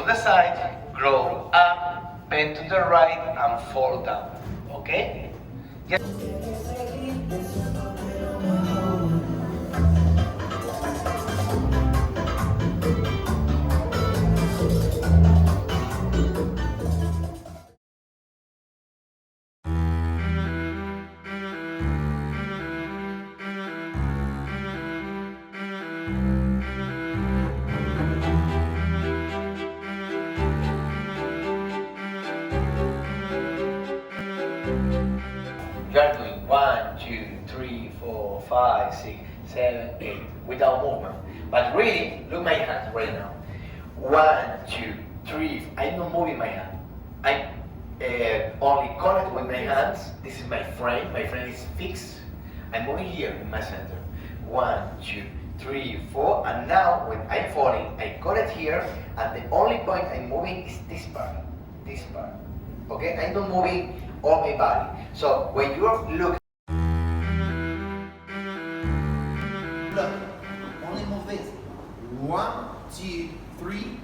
to the side, grow up, bend to the right, and fall down. Okay? Just you are doing 1, 2, 3, 4, 5, 6, 7, 8 without movement. But really, look my hands right now. 1, 2, 3. I'm not moving my hand. I'm only connect with my hands. This is my frame. My frame is fixed. I'm moving here in my center. 1, 2, 3, 4. And now when I'm falling, I connect here. And the only point I'm moving is this part. This part. Okay? I'm not moving all my body. So when you look, only move this. 1, 2, 3,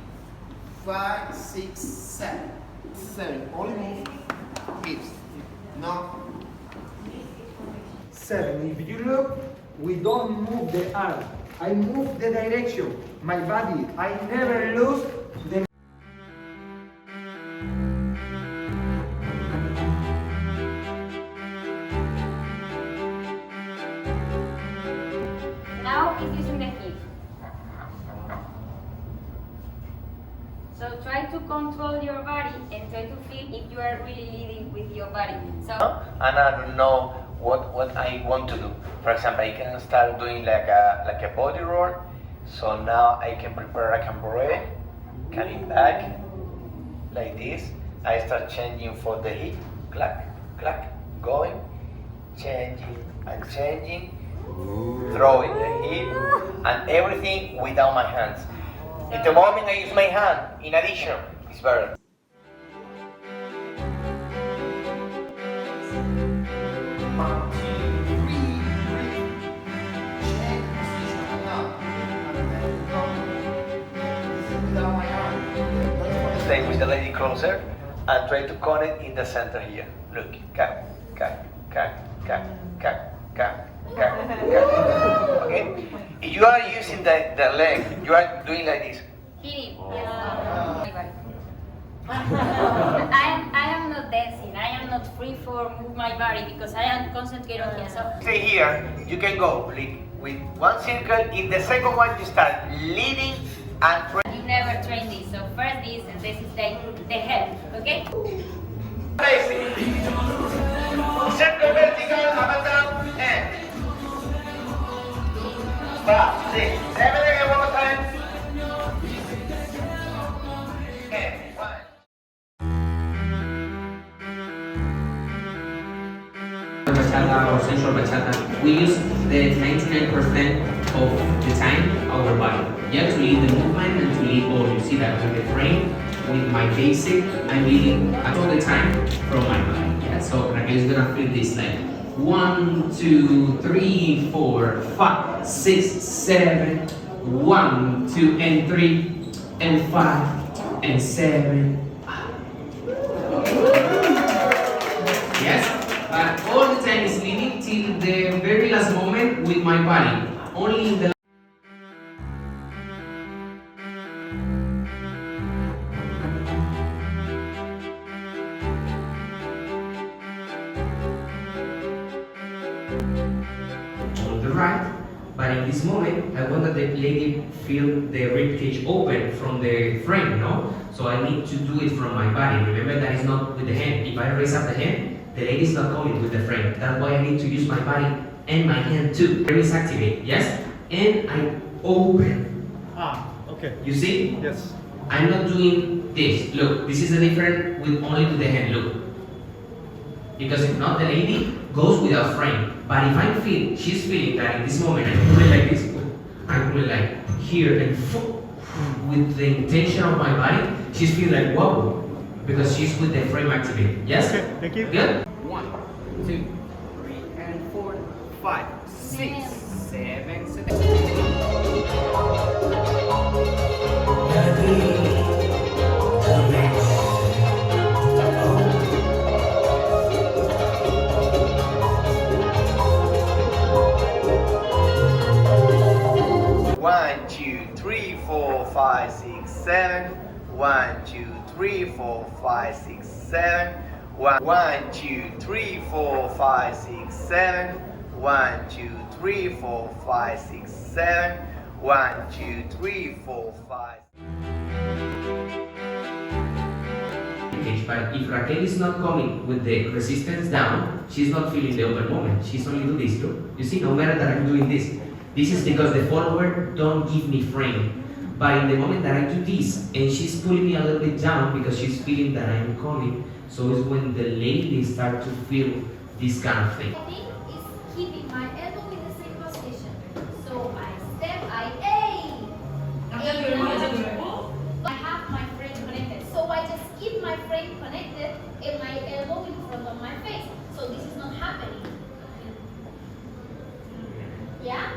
5, 6, 7. 7. Only move hips. No. 7. If you look, we don't move the arm. I move the direction, my body. I never lose the. Now he's using the hip. So try to control your body and try to feel if you are really leading with your body. So and I don't know what I want to do. For example, I can start doing like a body roll. So now I can prepare a cambré, coming back like this. I start changing for the hip, clack, clack, going, changing and changing, throwing the hip, and everything without my hands. At the moment I use my hand, in addition, it's better. Stay with the lady closer and try to connect in the center here. Look, cut, cut, cut, cut, cut, cut, cut, cut. Okay? If you are using the leg, you are doing like this. hitting. I am not dancing. I am not free for move my body because I am concentrated on here. So Stay here, you can go like, with one circle. In the second one, you start leading and you never train this. So first this and this is the head. Okay? circle vertical, up and down, and 5, 6, 7 again, one more time. And 1. Bachata or sensual bachata, we use the 99% of the time our body. You have to lead the movement and to lead all. You see that with the frame, with my basic, I'm leading all the time from my body. Yeah, so Raquel is gonna feel this like 1, 2, 3, 4, 5, 6, 7, 1, 2, and 3, and 5, and 7. Yes, but all the time is leading till the very last moment with my body. Only in the on the right, but in this moment, I want that the lady feel the rib cage open from the frame, no? So I need to do it from my body. Remember that is not with the hand. If I raise up the hand, the lady is not coming with the frame. That's why I need to use my body and my hand too. Frame is activated, yes? And I open. Okay. You see? Yes. I'm not doing this. Look, this is the difference with only to the hand. Look. Because if not, the lady goes without frame. But if I feel, she's feeling that in this moment, I pull it like this, I pull it like here and with the intention of my body, she's feeling like wobble. Because she's with the frame activated. Yes? Okay, thank you. Good? 1, 2, 3, and 4, 5, 6, 7, 8. 7. 1, 2, 3, 4, 5, 6, 7. 1, 2, 3, 4, 5, 6, 7. 1, 2, 3, 4, 5, 6, 7. 1, 2, 3, 4, 5. But if Raquel is not coming with the resistance down, she's not feeling the open movement. She's only doing this too. You see, no matter that I'm doing this. This is because the follower don't give me frame. But in the moment that I do this, and she's pulling me a little bit down because she's feeling that I'm coming, so it's when the ladies start to feel this kind of thing. Technique is keeping my elbow in the same position. So I step, I have my frame connected. So I just keep my frame connected and my elbow in front of my face. So this is not happening. Yeah?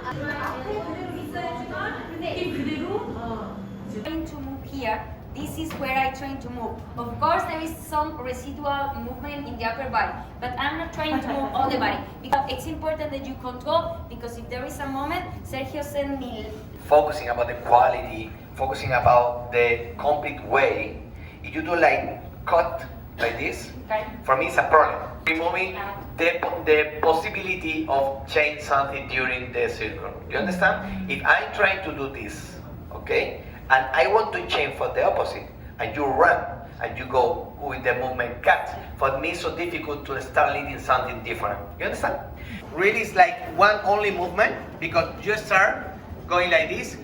Trying to move here, this is where I trying to move. Of course, there is some residual movement in the upper body, but I'm not trying to move all the body because it's important that you control. Because if there is a moment, Sergio sent me. Focusing about the quality, focusing about the complete way. If you do like cut like this, Okay. for me it's a problem. Removing the possibility of change something during the circle. You understand? If I'm trying to do this, okay, and I want to change for the opposite, and you run and you go with the movement cut, for me it's so difficult to start leading something different. You understand? Really, it's like one only movement because you start going like this.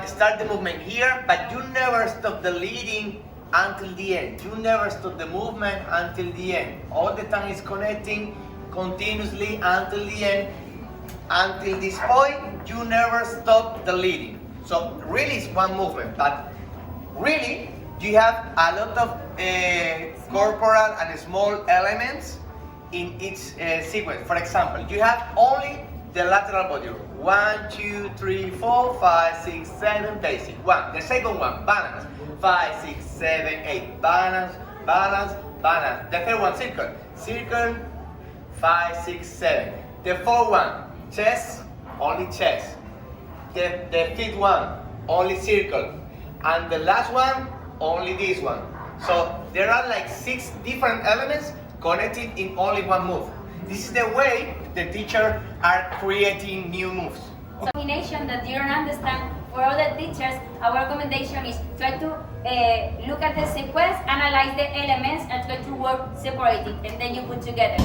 Start the movement here, but you never stop the leading until the end. You never stop the movement until the end. All the time is connecting continuously until the end. Until this point, you never stop the leading. So really it's one movement, but really you have a lot of corporal and small elements in each sequence. For example, you have only the lateral body roll. 1, 2, 3, 4, 5, 6, 7, basic. 1. The second one, balance. 5, 6, 7, 8. Balance, balance, balance. The third one, circle. Circle, 5, 6, 7. The fourth one, chest, only chest. The fifth one, only circle. And the last one, only this one. So there are like 6 different elements connected in only one move. This is the way the teachers are creating new moves. Combination that you don't understand. For other teachers, our recommendation is try to look at the sequence, analyze the elements, and try to work separated, and then you put together.